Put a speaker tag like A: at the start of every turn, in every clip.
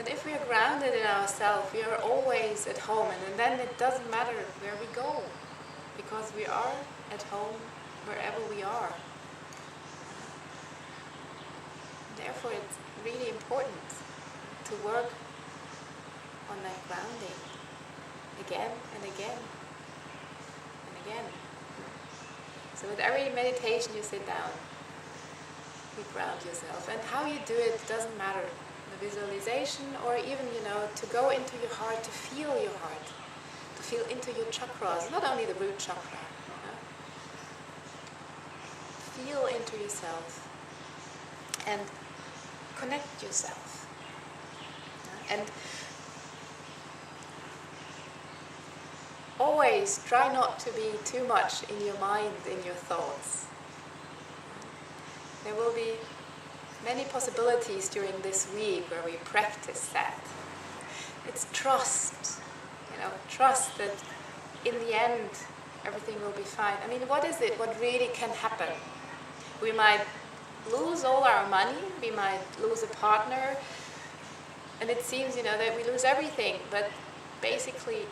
A: But if we are grounded in ourselves, we are always at home, and then it doesn't matter where we go, because we are at home wherever we are. Therefore, it's really important to work on that grounding again and again and again. So with every meditation you sit down, you ground yourself. And how you do it doesn't matter. The visualization, or even, to go into your heart, to feel your heart, to feel into your chakras, not only the root chakra. Feel into yourself and connect yourself. And always try not to be too much in your mind, in your thoughts. There will be many possibilities during this week where we practice that. It's trust, trust that in the end everything will be fine. I mean, what is it? What really can happen? We might lose all our money, we might lose a partner, and it seems, that we lose everything, but basically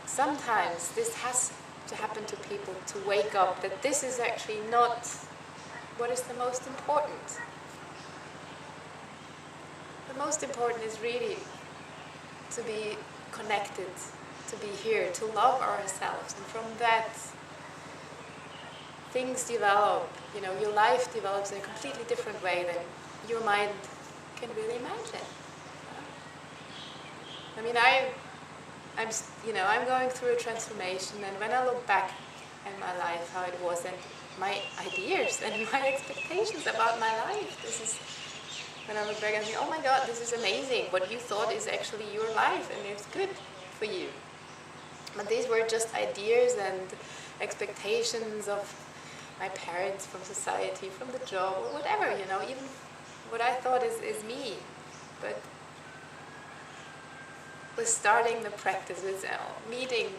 A: sometimes this has to happen to people to wake up that this is actually not what is the most important. The most important is really to be connected, to be here, to love ourselves, and from that things develop, your life develops in a completely different way than your mind can really imagine. I mean, I'm going through a transformation, and when I look back at my life, how it was, and my ideas and my expectations about my life, this is when I look back and think, oh my God, this is amazing. What you thought is actually your life, and it's good for you. But these were just ideas and expectations of my parents, from society, from the job, or whatever, even what I thought is me. But with starting the practice, with meeting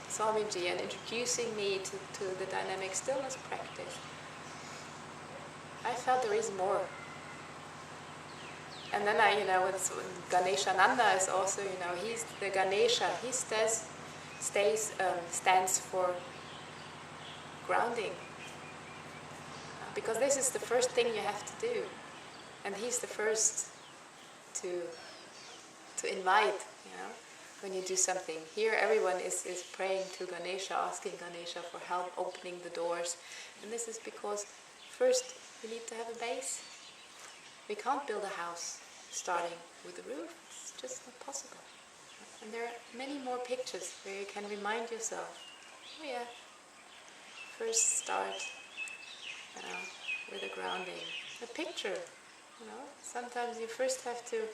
A: Swamiji and introducing me to the dynamic stillness practice, I felt there is more. And then with Ganesha Nanda is also, he's the Ganesha. He stands for grounding. Because this is the first thing you have to do. And he's the first to invite, when you do something. Here everyone is praying to Ganesha, asking Ganesha for help, opening the doors. And this is because first we need to have a base. We can't build a house starting with a roof. It's just not possible. And there are many more pictures where you can remind yourself, oh yeah, first start with a grounding. A picture, sometimes you first have to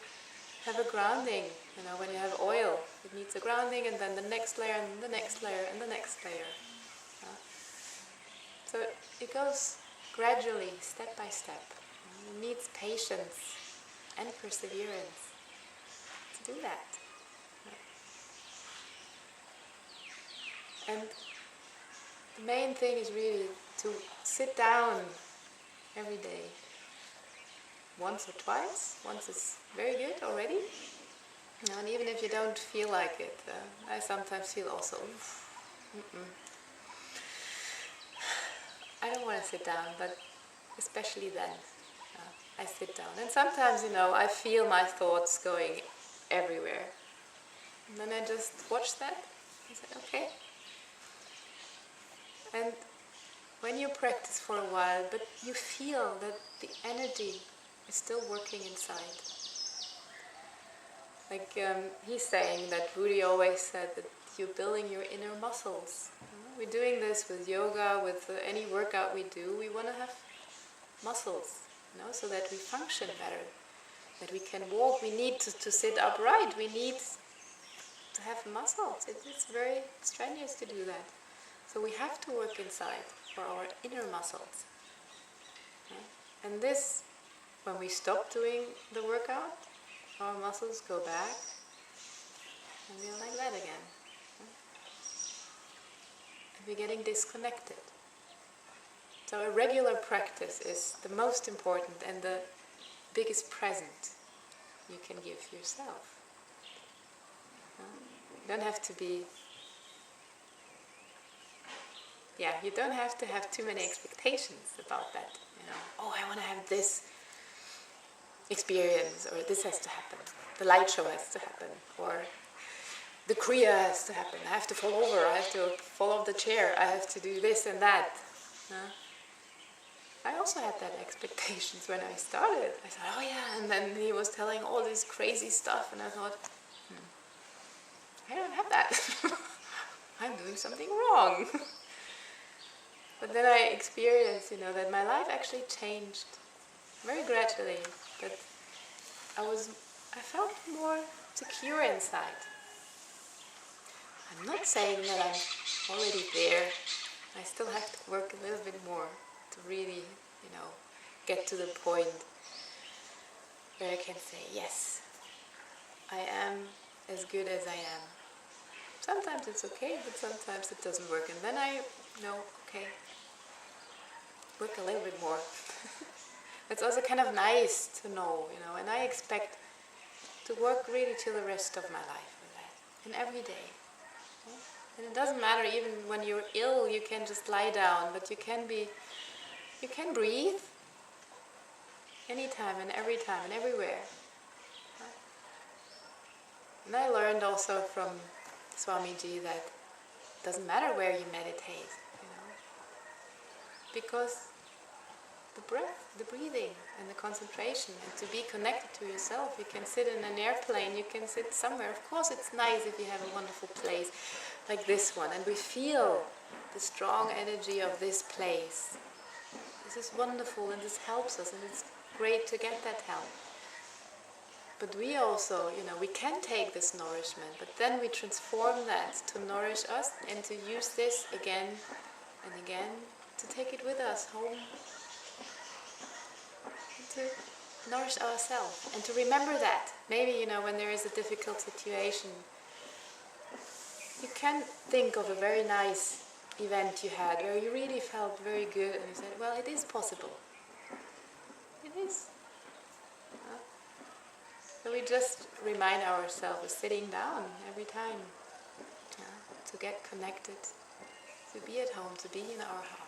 A: have a grounding. When you have oil, it needs a grounding, and then the next layer, and the next layer, and the next layer. So it goes gradually, step by step. It needs patience and perseverance to do that. And the main thing is really to sit down every day. Once or twice. Once is very good already. And even if you don't feel like it, I sometimes feel also, I don't want to sit down, but especially then, I sit down. And sometimes, I feel my thoughts going everywhere. And then I just watch that. I say, okay. And when you practice for a while, but you feel that the energy is still working inside. Like he's saying that Rudra always said that you're building your inner muscles. We're doing this with yoga, with any workout we do. We want to have muscles, so that we function better, that we can walk. We need to sit upright. We need to have muscles. It's very strenuous to do that. So we have to work inside for our inner muscles. And this, when we stop doing the workout, our muscles go back, and we're like that again. And we're getting disconnected. So a regular practice is the most important and the biggest present. you can give yourself. You don't have to be... you don't have to have too many expectations about that. Oh, I want to have this experience, or this has to happen. The light show has to happen, or the Kriya has to happen. I have to fall over, I have to fall off the chair, I have to do this and that. I also had that expectations when I started. I thought, oh yeah, and then he was telling all this crazy stuff, and I thought, I don't have that. I'm doing something wrong. But then I experienced, that my life actually changed very gradually. That I felt more secure inside. I'm not saying that I'm already there. I still have to work a little bit more to really, get to the point where I can say, yes, I am as good as I am. Sometimes it's okay, but sometimes it doesn't work. And then I know, okay, work a little bit more. It's also kind of nice to know, and I expect to work really till the rest of my life with that, and every day. And it doesn't matter, even when you're ill, you can just lie down, but you can breathe anytime and every time and everywhere. And I learned also from Swamiji that it doesn't matter where you meditate, because the breath, the breathing, and the concentration, and to be connected to yourself. You can sit in an airplane, you can sit somewhere. Of course it's nice if you have a wonderful place like this one, and we feel the strong energy of this place. This is wonderful, and this helps us, and it's great to get that help. But we also, we can take this nourishment, but then we transform that to nourish us and to use this again and again, to take it with us home, and to nourish ourselves, and to remember that. Maybe, when there is a difficult situation, you can think of a very nice event you had where you really felt very good, and you said, well, it is possible. It is. So we just remind ourselves of sitting down every time, to get connected, to be at home, to be in our heart.